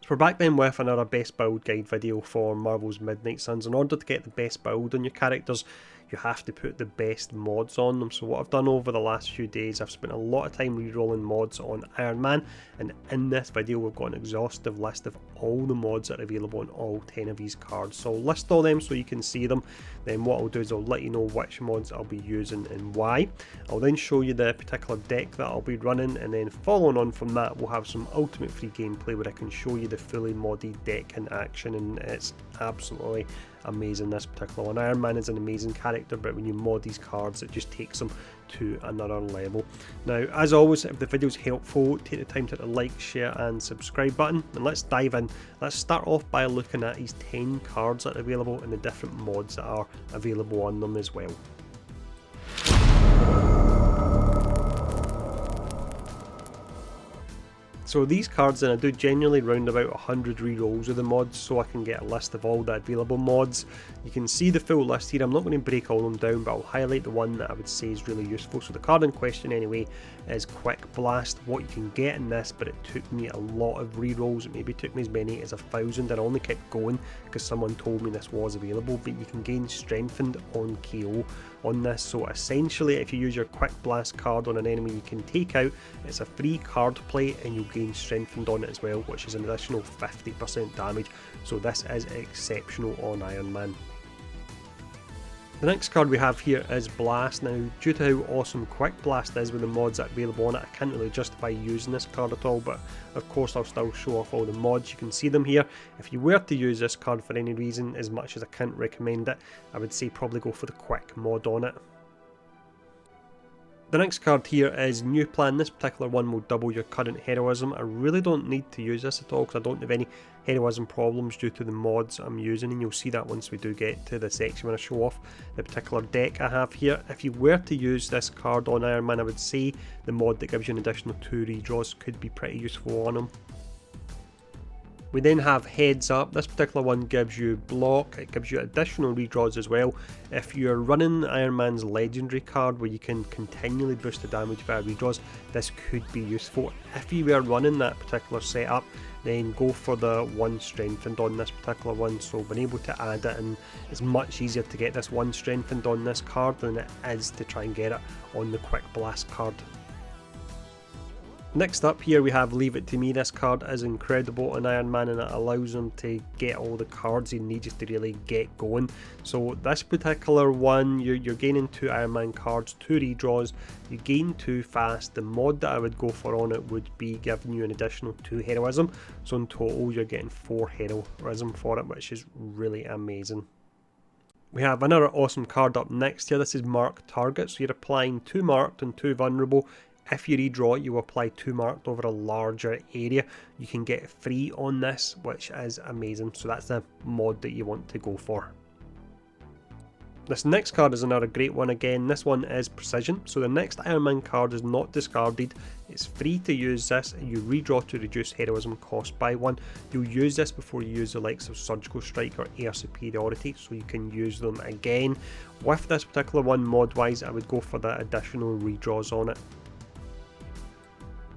So we're back then with another best build guide video for Marvel's Midnight Suns. In order to get the best build on your characters, you have to put the best mods on them. So what I've done over the last few days, I've spent a lot of time re-rolling mods on Iron Man, and in this video we've got an exhaustive list of all the mods that are available on all 10 of these cards. So I'll list all them so you can see them. Then what I'll do is I'll let you know which mods I'll be using and why. I'll then show you the particular deck that I'll be running, and then following on from that we'll have some ultimate free gameplay where I can show you the fully modded deck in action, and it's absolutely amazing, this particular one. Iron Man is an amazing character, but when you mod these cards it just takes them to another level. Now, as always, if the video is helpful, take the time to hit the like, share and subscribe button, and let's dive in. Let's start off by looking at these 10 cards that are available and the different mods that are available on them as well. So these cards, and I do generally round about 100 rerolls of the mods so I can get a list of all the available mods. You can see the full list here. I'm not going to break all of them down, but I'll highlight the one that I would say is really useful. So the card in question anyway is Quick Blast. What you can get in this, but it took me a lot of rerolls. It maybe took me as many as 1,000, and I only kept going because someone told me this was available. But you can gain Strengthened on KO on this. So essentially, if you use your Quick Blast card on an enemy you can take out, it's a free card play and you'll gain Strengthened on it as well, which is an additional 50% damage. So this is exceptional on Iron Man. The next card we have here is Blast. Now, due to how awesome Quick Blast is with the mods that are available on it, I can't really justify using this card at all, but of course I'll still show off all the mods. You can see them here. If you were to use this card for any reason, as much as I can't recommend it, I would say probably go for the Quick mod on it. The next card here is New Plan. This particular one will double your current heroism. I really don't need to use this at all because I don't have any heroism problems due to the mods I'm using, and you'll see that once we do get to the section when I show off the particular deck I have here. If you were to use this card on Iron Man, I would say the mod that gives you an additional 2 redraws could be pretty useful on him. We then have Heads Up. This particular one gives you block, it gives you additional redraws as well. If you're running Iron Man's legendary card where you can continually boost the damage via redraws, this could be useful. If you were running that particular setup, then go for the 1 Strengthened on this particular one. So being able to add it, and it's much easier to get this 1 Strengthened on this card than it is to try and get it on the Quick Blast card. Next up here we have Leave It To Me. This card is incredible on Iron Man and it allows him to get all the cards he needs to really get going. So this particular one, you're gaining 2 Iron Man cards, 2 redraws, you gain 2 fast. The mod that I would go for on it would be giving you an additional 2 heroism, so in total you're getting 4 heroism for it, which is really amazing. We have another awesome card up next here. This is Mark Target. So you're applying 2 marked and 2 vulnerable. If you redraw it, you apply 2 marked over a larger area. You can get free on this, which is amazing. So that's the mod that you want to go for. This next card is another great one again. This one is Precision. So the next Iron Man card is not discarded. It's free to use this, and you redraw to reduce heroism cost by 1. You'll use this before you use the likes of Surgical Strike or Air Superiority, so you can use them again. With this particular one, mod wise, I would go for the additional redraws on it.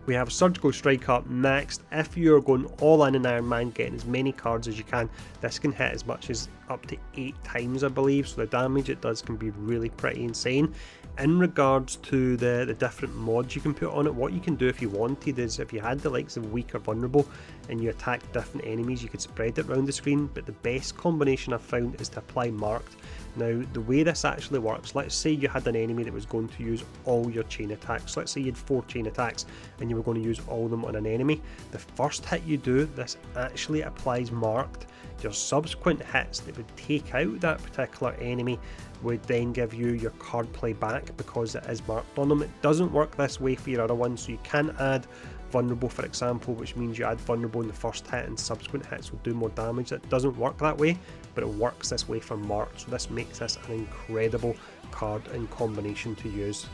We have Surgical Strike up next. If you're going all in Iron Man, getting as many cards as you can, this can hit as much as up to 8 times I believe, so the damage it does can be really pretty insane. In regards to the different mods you can put on it, what you can do if you wanted is, if you had the likes of Weak or Vulnerable and you attack different enemies, you could spread it around the screen, but the best combination I've found is to apply Marked. Now, the way this actually works, let's say you had an enemy that was going to use all your chain attacks. Let's say you had 4 chain attacks and you were going to use all of them on an enemy. The first hit you do, this actually applies Marked. Your subsequent hits that would take out that particular enemy would then give you your card play back because it is marked on them. It doesn't work this way for your other ones, so you can add Vulnerable, for example, which means you add Vulnerable in the first hit and subsequent hits will do more damage. That doesn't work that way, but it works this way for Marked, so this makes this an incredible card in combination to use.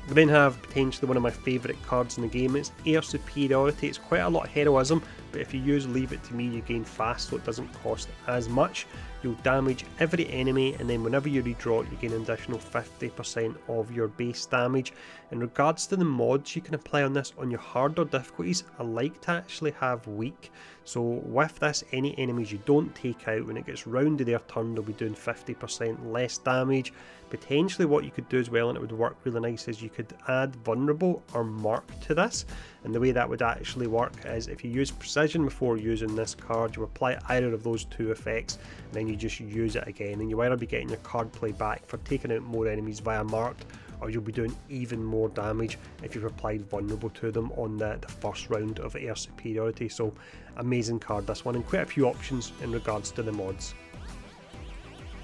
We then have potentially one of my favourite cards in the game. It's Air Superiority. It's quite a lot of heroism, but if you use Leave It To Me, you gain fast, so it doesn't cost as much. You'll damage every enemy, and then whenever you redraw it, you gain an additional 50% of your base damage. In regards to the mods you can apply on this, on your harder difficulties, I like to actually have weak. So with this, any enemies you don't take out, when it gets round to their turn, they'll be doing 50% less damage. Potentially what you could do as well, and it would work really nice, is you could add vulnerable or mark to this. And the way that would actually work is if you use precision before using this card, you apply either of those two effects, and then you just use it again, and you either be getting your card play back for taking out more enemies via marked, or you'll be doing even more damage if you've applied vulnerable to them on the first round of air superiority. So amazing card this one, and quite a few options in regards to the mods.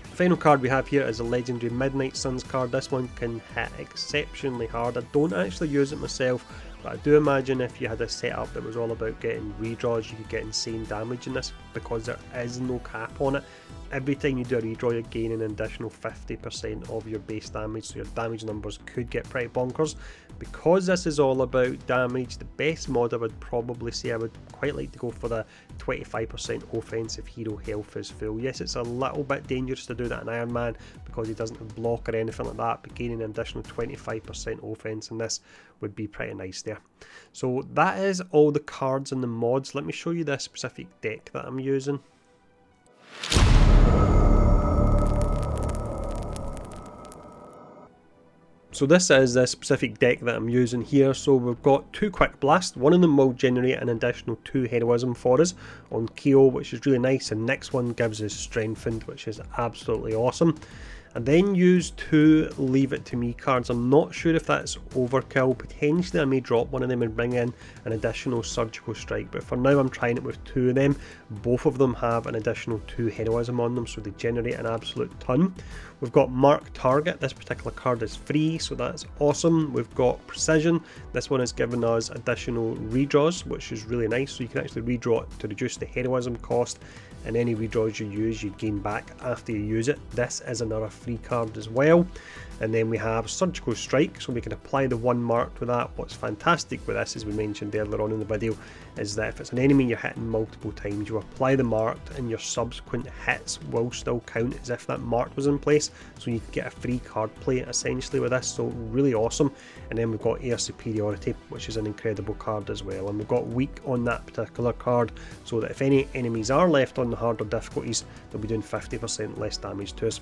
The final card we have here is a legendary Midnight Suns card. This one can hit exceptionally hard. I don't actually use it myself, but I do imagine if you had a setup that was all about getting redraws, you could get insane damage in this, because there is no cap on it. Every time you do a redraw, you're gaining an additional 50% of your base damage, so your damage numbers could get pretty bonkers. Because this is all about damage, the best mod I would probably say, I would quite like to go for the 25% offensive hero health is full. Yes, it's a little bit dangerous to do that in Iron Man because he doesn't have block or anything like that, but gaining an additional 25% offense in this would be pretty nice there. So that is all the cards and the mods. Let me show you the specific deck that I'm using. So this is the specific deck that I'm using here. So we've got 2 Quick Blast. One of them will generate an additional 2 Heroism for us on KO, which is really nice, and next one gives us Strengthened, which is absolutely awesome. And then use 2 Leave It To Me cards. I'm not sure if that's overkill. Potentially I may drop one of them and bring in an additional Surgical Strike, but for now I'm trying it with 2 of them. Both of them have an additional 2 Heroism on them, so they generate an absolute ton. We've got Mark Target. This particular card is free, so that's awesome. We've got Precision. This one is giving us additional redraws, which is really nice, so you can actually redraw it to reduce the heroism cost, and any redraws you use you gain back after you use it. This is another free card as well. And then we have Surgical Strike, so we can apply the 1 marked with that. What's fantastic with this, as we mentioned earlier on in the video, is that if it's an enemy you're hitting multiple times, you apply the marked and your subsequent hits will still count as if that marked was in place, so you can get a free card play essentially with this, so really awesome. And then we've got Air Superiority, which is an incredible card as well, and we've got Weak on that particular card, so that if any enemies are left on the harder difficulties, they'll be doing 50% less damage to us.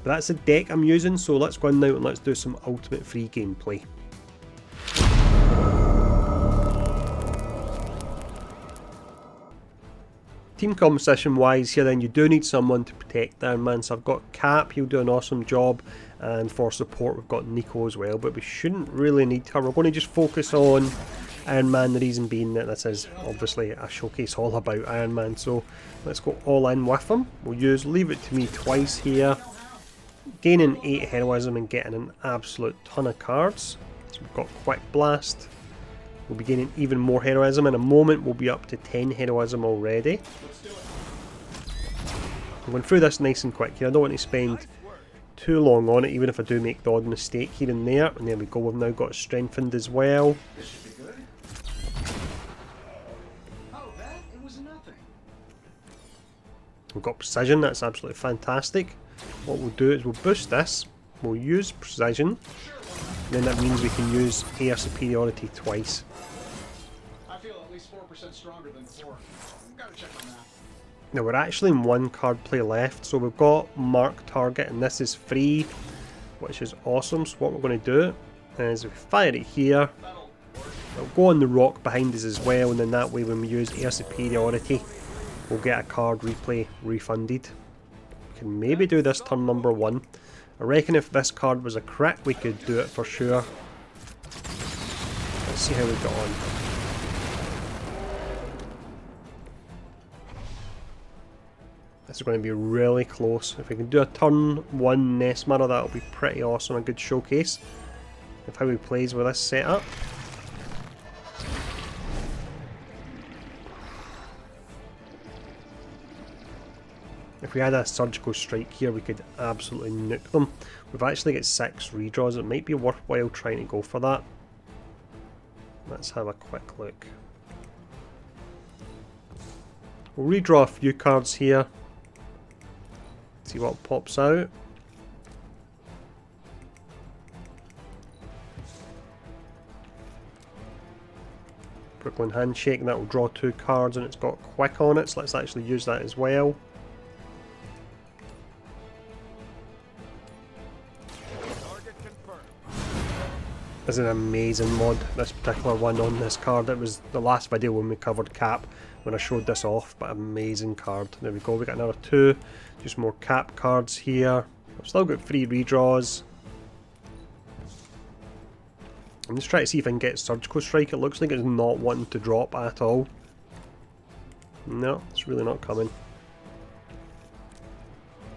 But that's the deck I'm using, so let's go in now and let's do some ultimate free gameplay. Team composition wise here, then you do need someone to protect Iron Man. So I've got Cap, he'll do an awesome job, and for support we've got Nico as well, but we shouldn't really need her. We're going to just focus on Iron Man, the reason being that this is obviously a showcase all about Iron Man, so let's go all in with him. We'll use Leave It To Me twice here, gaining 8 heroism and getting an absolute ton of cards. So we've got Quick Blast. We'll be gaining even more heroism. In a moment we'll be up to 10 heroism already. I'm going through this nice and quick here. I don't want to spend too long on it, even if I do make the odd mistake here and there. And there we go, we've now got Strengthened as well. We've got Precision, that's absolutely fantastic. What we'll do is we'll boost this, we'll use Precision, and then that means we can use Air Superiority twice. I feel at least 4% stronger than before. Gotta check on that. Now we're actually in 1 card play left, so we've got Mark Target, and this is free, which is awesome. So what we're going to do is we fire it here, it'll go on the rock behind us as well, and then that way when we use Air Superiority, we'll get a card replay refunded. We can maybe do this turn number 1. I reckon if this card was a crit, we could do it for sure. Let's see how we got on. This is going to be really close. If we can do a turn 1 Nest Mirror, that'll be pretty awesome. A good showcase of how he plays with this setup. If we had a Surgical Strike here, we could absolutely nuke them. We've actually got 6 redraws. It might be worthwhile trying to go for that. Let's have a quick look. We'll redraw a few cards here. See what pops out. Brooklyn Handshake, and that will draw 2 cards, and it's got quick on it, so let's actually use that as well. This is an amazing mod, this particular one on this card. It was the last video when we covered Cap, when I showed this off, but amazing card. There we go, we got another 2, just more Cap cards here. I've still got 3 redraws. I'm just trying to see if I can get Surgical Strike. It looks like it's not wanting to drop at all. No, it's really not coming.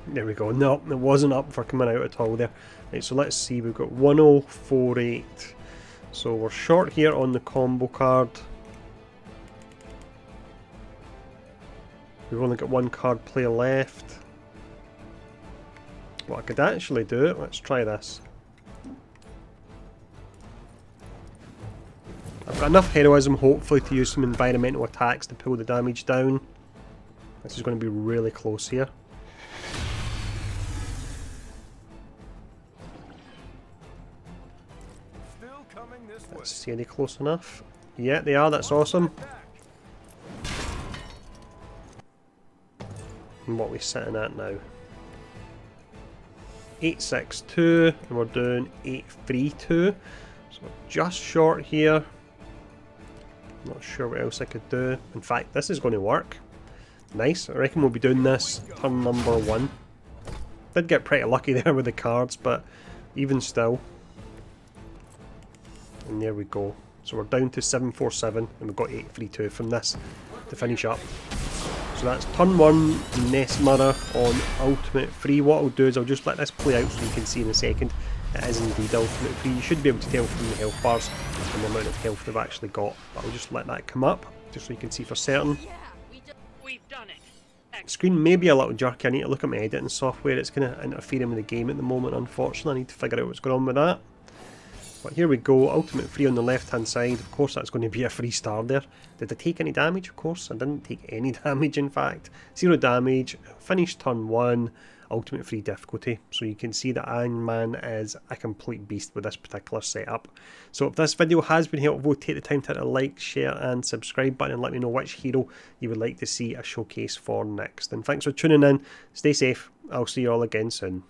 There we go. No, it wasn't up for coming out at all there. Right, so let's see. We've got 1048. So we're short here on the combo card. We've only got 1 card play left. What I could actually do, let's try this. I've got enough heroism hopefully to use some environmental attacks to pull the damage down. This is going to be really close here. Let's see, are they close enough? Yeah, they are, that's awesome. And what are we sitting at now? 862, and we're doing 832. So we're just short here. Not sure what else I could do. In fact, this is going to work. Nice. I reckon we'll be doing this turn number 1. Did get pretty lucky there with the cards, but even still. And there we go. So we're down to 747, and we've got 832 from this to finish up. So that's turn 1, Nest Mirror on Ultimate Free. What I'll do is I'll just let this play out so you can see in a second. It is indeed Ultimate Free. You should be able to tell from the health bars and the amount of health they've actually got. But I'll just let that come up, just so you can see for certain. We've done it. The screen may be a little jerky. I need to look at my editing software. It's kind of interfering with the game at the moment, unfortunately. I need to figure out what's going on with that. But here we go, Ultimate Free on the left hand side. Of course that's going to be a free star there. Did I take any damage? Of course I didn't take any damage, in fact. 0 damage, finished turn 1, Ultimate Free difficulty. So you can see that Iron Man is a complete beast with this particular setup. So if this video has been helpful, take the time to hit a like, share and subscribe button and let me know which hero you would like to see a showcase for next. And thanks for tuning in, stay safe, I'll see you all again soon.